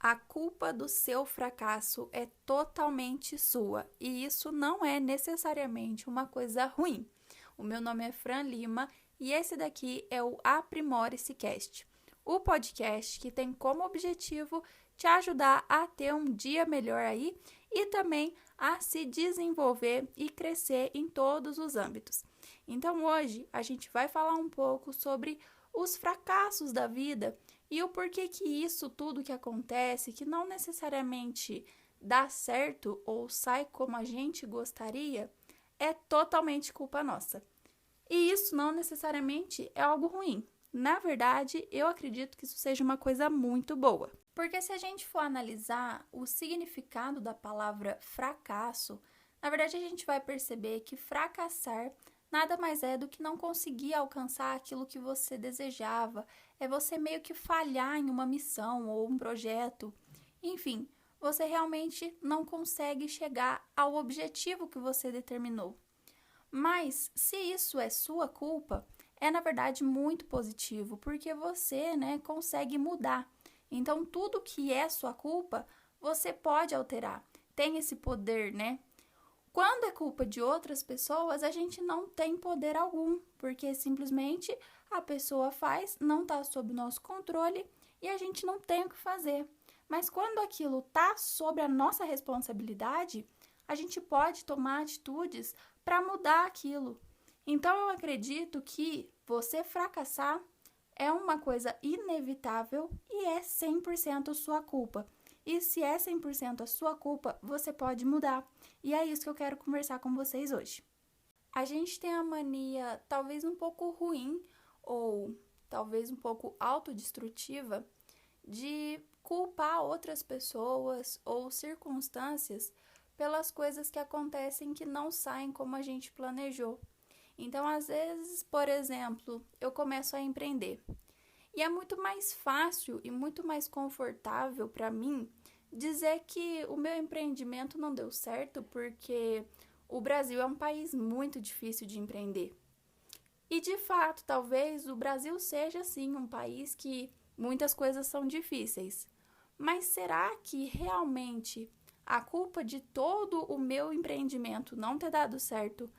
A culpa do seu fracasso é totalmente sua e isso não é necessariamente uma coisa ruim. O meu nome é Fran Lima e esse daqui é o Aprimore-se Cast, o podcast que tem como objetivo te ajudar a ter um dia melhor aí e também a se desenvolver e crescer em todos os âmbitos. Então hoje a gente vai falar um pouco sobre os fracassos da vida e o porquê que isso tudo que acontece, que não necessariamente dá certo ou sai como a gente gostaria, é totalmente culpa nossa. E isso não necessariamente é algo ruim. Na verdade, eu acredito que isso seja uma coisa muito boa. Porque se a gente for analisar o significado da palavra fracasso, na verdade a gente vai perceber que fracassar nada mais é do que não conseguir alcançar aquilo que você desejava. É você meio que falhar em uma missão ou um projeto. Enfim, você realmente não consegue chegar ao objetivo que você determinou. Mas, se isso é sua culpa, é na verdade muito positivo, porque você, consegue mudar. Então, tudo que é sua culpa, você pode alterar. Tem esse poder, Quando é culpa de outras pessoas, a gente não tem poder algum, porque simplesmente a pessoa faz, não está sob nosso controle e a gente não tem o que fazer. Mas quando aquilo está sob a nossa responsabilidade, a gente pode tomar atitudes para mudar aquilo. Então eu acredito que você fracassar é uma coisa inevitável e é 100% sua culpa. E se é 100% a sua culpa, você pode mudar. E é isso que eu quero conversar com vocês hoje. A gente tem a mania, talvez um pouco ruim, ou talvez um pouco autodestrutiva, de culpar outras pessoas ou circunstâncias pelas coisas que acontecem que não saem como a gente planejou. Então, às vezes, por exemplo, eu começo a empreender. E é muito mais fácil e muito mais confortável para mim dizer que o meu empreendimento não deu certo porque o Brasil é um país muito difícil de empreender. E de fato, talvez o Brasil seja sim um país que muitas coisas são difíceis. Mas será que realmente a culpa de todo o meu empreendimento não ter dado certo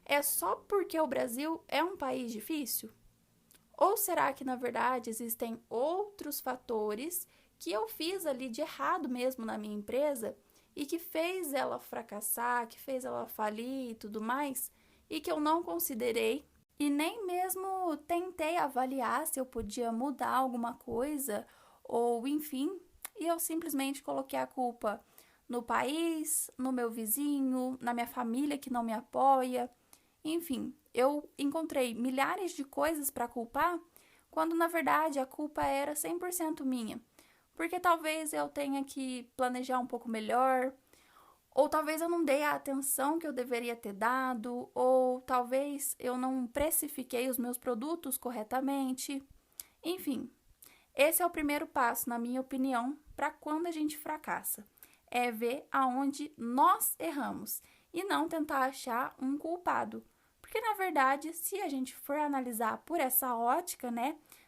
é só porque o Brasil é um país difícil? Ou será que, na verdade, existem outros fatores que eu fiz ali de errado mesmo na minha empresa e que fez ela fracassar, que fez ela falir e tudo mais, e que eu não considerei e nem mesmo tentei avaliar se eu podia mudar alguma coisa ou, enfim, e eu simplesmente coloquei a culpa no país, no meu vizinho, na minha família que não me apoia. Enfim, eu encontrei milhares de coisas para culpar, quando na verdade a culpa era 100% minha. Porque talvez eu tenha que planejar um pouco melhor, ou talvez eu não dei a atenção que eu deveria ter dado, ou talvez eu não precifiquei os meus produtos corretamente. Enfim, esse é o primeiro passo, na minha opinião, para quando a gente fracassa. É ver aonde nós erramos e não tentar achar um culpado. Porque, na verdade, se a gente for analisar por essa ótica,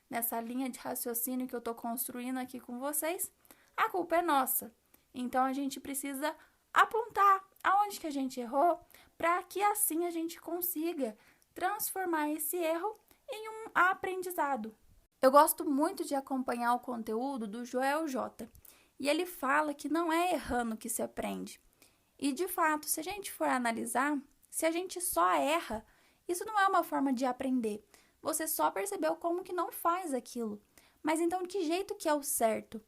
nessa linha de raciocínio que eu estou construindo aqui com vocês, a culpa é nossa. Então, a gente precisa apontar aonde que a gente errou para que assim a gente consiga transformar esse erro em um aprendizado. Eu gosto muito de acompanhar o conteúdo do Joel J. E ele fala que não é errando que se aprende. E, de fato, se a gente for analisar, se a gente só erra, isso não é uma forma de aprender. Você só percebeu como que não faz aquilo. Mas então, de que jeito que é o certo?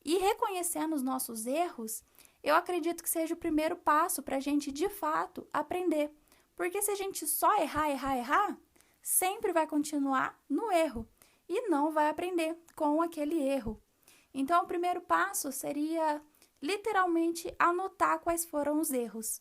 E reconhecendo os nossos erros, eu acredito que seja o primeiro passo para a gente, de fato, aprender. Porque se a gente só errar, sempre vai continuar no erro e não vai aprender com aquele erro. Então, o primeiro passo seria, literalmente, anotar quais foram os erros.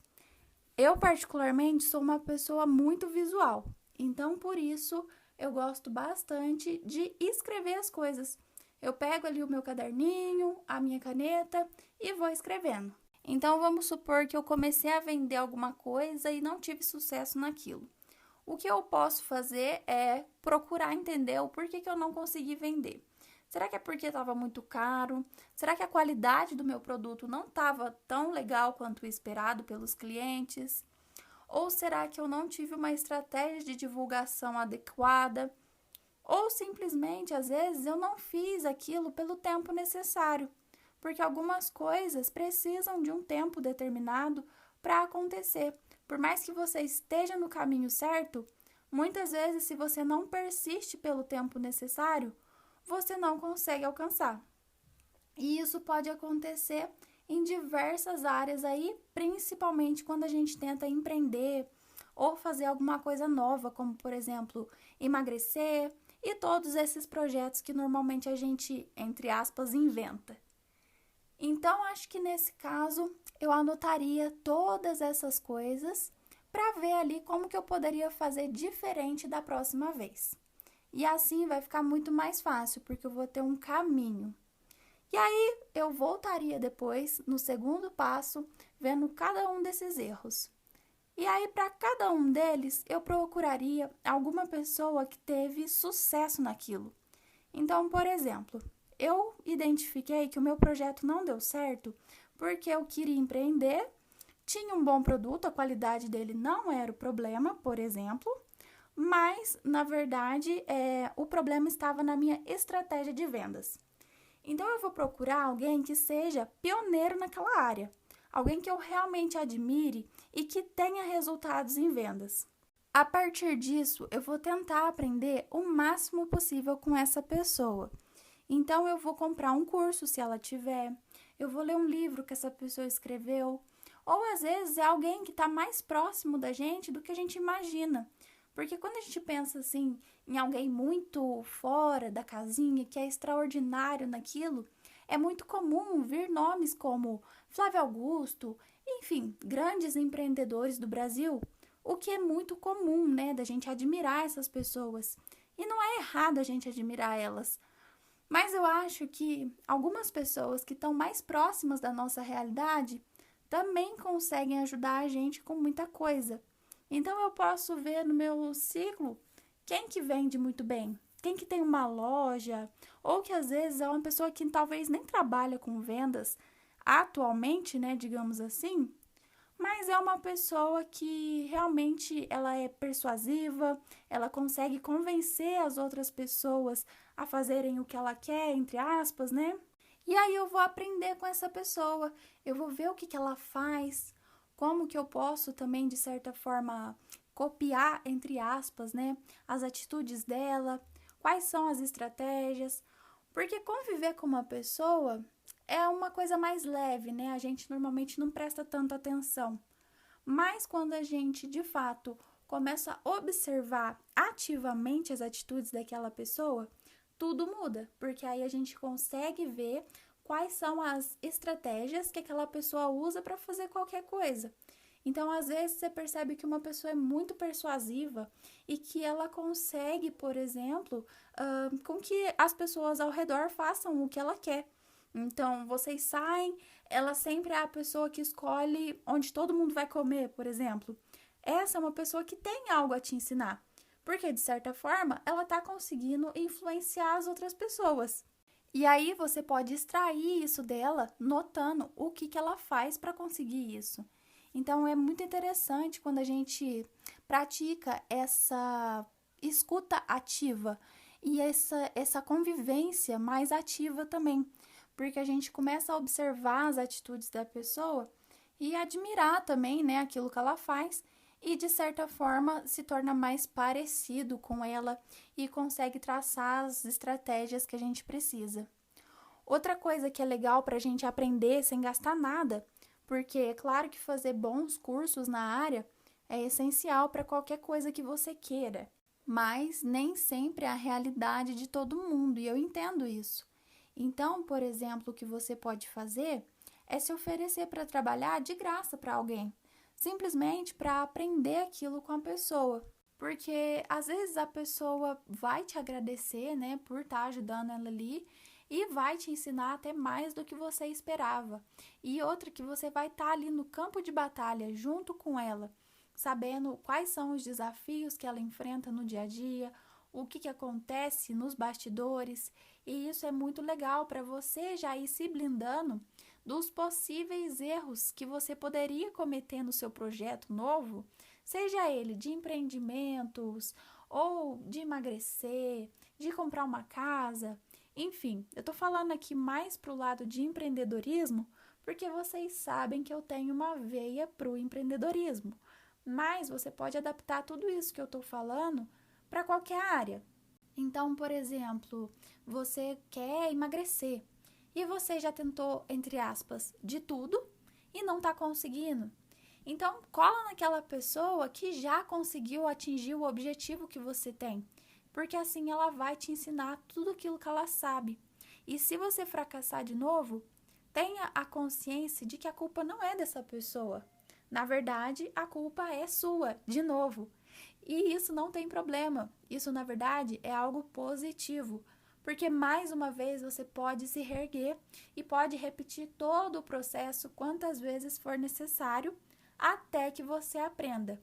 Eu, particularmente, sou uma pessoa muito visual. Então, por isso, eu gosto bastante de escrever as coisas. Eu pego ali o meu caderninho, a minha caneta e vou escrevendo. Então, vamos supor que eu comecei a vender alguma coisa e não tive sucesso naquilo. O que eu posso fazer é procurar entender o porquê que eu não consegui vender. Será que é porque estava muito caro? Será que a qualidade do meu produto não estava tão legal quanto o esperado pelos clientes? Ou será que eu não tive uma estratégia de divulgação adequada? Ou simplesmente, às vezes, eu não fiz aquilo pelo tempo necessário, porque algumas coisas precisam de um tempo determinado para acontecer. Por mais que você esteja no caminho certo, muitas vezes, se você não persiste pelo tempo necessário, você não consegue alcançar. E isso pode acontecer em diversas áreas aí, principalmente quando a gente tenta empreender ou fazer alguma coisa nova, como por exemplo, emagrecer e todos esses projetos que normalmente a gente, entre aspas, inventa. Então, acho que nesse caso eu anotaria todas essas coisas para ver ali como que eu poderia fazer diferente da próxima vez. E assim vai ficar muito mais fácil, porque eu vou ter um caminho. E aí eu voltaria depois, no segundo passo, vendo cada um desses erros. E aí, para cada um deles, eu procuraria alguma pessoa que teve sucesso naquilo. Então, por exemplo, eu identifiquei que o meu projeto não deu certo porque eu queria empreender, tinha um bom produto, a qualidade dele não era o problema, por exemplo, mas, na verdade, o problema estava na minha estratégia de vendas. Então, eu vou procurar alguém que seja pioneiro naquela área, alguém que eu realmente admire e que tenha resultados em vendas. A partir disso, eu vou tentar aprender o máximo possível com essa pessoa. Então, eu vou comprar um curso, se ela tiver, eu vou ler um livro que essa pessoa escreveu, ou às vezes é alguém que está mais próximo da gente do que a gente imagina. Porque quando a gente pensa assim em alguém muito fora da casinha, que é extraordinário naquilo, é muito comum vir nomes como Flávio Augusto, enfim, grandes empreendedores do Brasil, o que é muito comum, né, da gente admirar essas pessoas. E não é errado a gente admirar elas. Mas eu acho que algumas pessoas que estão mais próximas da nossa realidade também conseguem ajudar a gente com muita coisa. Então eu posso ver no meu ciclo quem que vende muito bem, quem que tem uma loja, ou que às vezes é uma pessoa que talvez nem trabalha com vendas atualmente, né, digamos assim, mas é uma pessoa que realmente ela é persuasiva, ela consegue convencer as outras pessoas a fazerem o que ela quer, entre aspas, né? E aí eu vou aprender com essa pessoa, eu vou ver o que ela faz, como que eu posso também, de certa forma, copiar, entre aspas, né, as atitudes dela, quais são as estratégias, porque conviver com uma pessoa é uma coisa mais leve, né? A gente normalmente não presta tanta atenção. Mas quando a gente, de fato, começa a observar ativamente as atitudes daquela pessoa, tudo muda, porque aí a gente consegue ver quais são as estratégias que aquela pessoa usa para fazer qualquer coisa. Então, às vezes, você percebe que uma pessoa é muito persuasiva e que ela consegue, por exemplo, com que as pessoas ao redor façam o que ela quer. Então, vocês saem, ela sempre é a pessoa que escolhe onde todo mundo vai comer, por exemplo. Essa é uma pessoa que tem algo a te ensinar, porque, de certa forma, ela está conseguindo influenciar as outras pessoas. E aí você pode extrair isso dela, notando o que ela faz para conseguir isso. Então, é muito interessante quando a gente pratica essa escuta ativa e essa convivência mais ativa também, porque a gente começa a observar as atitudes da pessoa e admirar também, né, aquilo que ela faz e, de certa forma, se torna mais parecido com ela e consegue traçar as estratégias que a gente precisa. Outra coisa que é legal para a gente aprender sem gastar nada, porque é claro que fazer bons cursos na área é essencial para qualquer coisa que você queira, mas nem sempre é a realidade de todo mundo, e eu entendo isso. Então, por exemplo, o que você pode fazer é se oferecer para trabalhar de graça para alguém, simplesmente para aprender aquilo com a pessoa. Porque às vezes a pessoa vai te agradecer, né, por estar ajudando ela ali e vai te ensinar até mais do que você esperava. E outra que você vai estar ali no campo de batalha junto com ela, sabendo quais são os desafios que ela enfrenta no dia a dia, o que acontece nos bastidores. E isso é muito legal para você já ir se blindando dos possíveis erros que você poderia cometer no seu projeto novo, seja ele de empreendimentos ou de emagrecer, de comprar uma casa, enfim, eu estou falando aqui mais para o lado de empreendedorismo, porque vocês sabem que eu tenho uma veia para o empreendedorismo, mas você pode adaptar tudo isso que eu estou falando para qualquer área. Então, por exemplo, você quer emagrecer e você já tentou, entre aspas, de tudo e não está conseguindo. Então, cola naquela pessoa que já conseguiu atingir o objetivo que você tem, porque assim ela vai te ensinar tudo aquilo que ela sabe. E se você fracassar de novo, tenha a consciência de que a culpa não é dessa pessoa. Na verdade, a culpa é sua, de novo. E isso não tem problema. Isso, na verdade, é algo positivo, porque mais uma vez você pode se reerguer e pode repetir todo o processo quantas vezes for necessário até que você aprenda.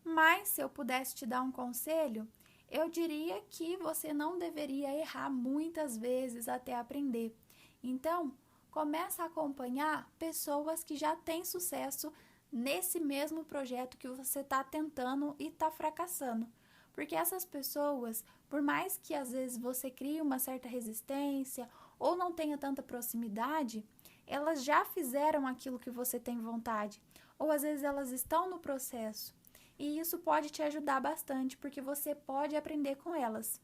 Mas se eu pudesse te dar um conselho, eu diria que você não deveria errar muitas vezes até aprender. Então, começa a acompanhar pessoas que já têm sucesso nesse mesmo projeto que você está tentando e está fracassando. Porque essas pessoas, por mais que às vezes você crie uma certa resistência ou não tenha tanta proximidade, elas já fizeram aquilo que você tem vontade. Ou às vezes elas estão no processo. E isso pode te ajudar bastante, porque você pode aprender com elas.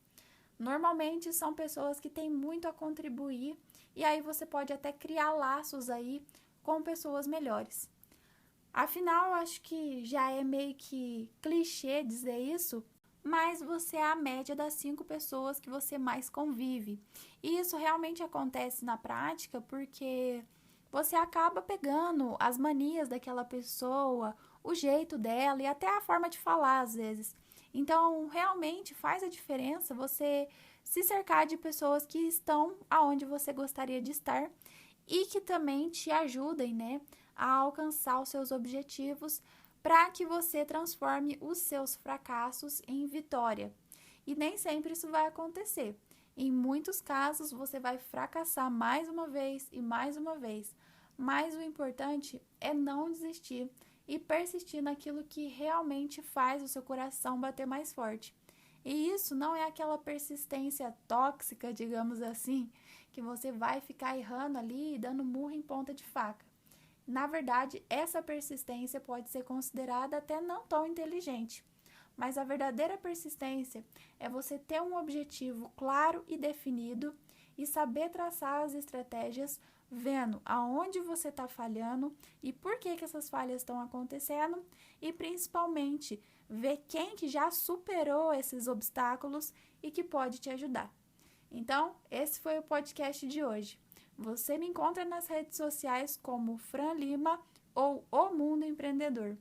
Normalmente são pessoas que têm muito a contribuir, e aí você pode até criar laços aí com pessoas melhores. Afinal, acho que já é meio que clichê dizer isso, mas você é a média das 5 pessoas que você mais convive. E isso realmente acontece na prática porque você acaba pegando as manias daquela pessoa, o jeito dela e até a forma de falar às vezes. Então, realmente faz a diferença você se cercar de pessoas que estão aonde você gostaria de estar e que também te ajudem, né, a alcançar os seus objetivos para que você transforme os seus fracassos em vitória. E nem sempre isso vai acontecer. Em muitos casos, você vai fracassar mais uma vez e mais uma vez. Mas o importante é não desistir e persistir naquilo que realmente faz o seu coração bater mais forte. E isso não é aquela persistência tóxica, digamos assim, que você vai ficar errando ali e dando murro em ponta de faca. Na verdade, essa persistência pode ser considerada até não tão inteligente. Mas a verdadeira persistência é você ter um objetivo claro e definido e saber traçar as estratégias vendo aonde você está falhando e por que essas falhas estão acontecendo e principalmente ver quem que já superou esses obstáculos e que pode te ajudar. Então, esse foi o podcast de hoje. Você me encontra nas redes sociais como Fran Lima ou O Mundo Empreendedor.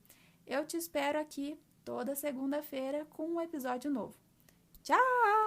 Eu te espero aqui toda segunda-feira com um episódio novo. Tchau!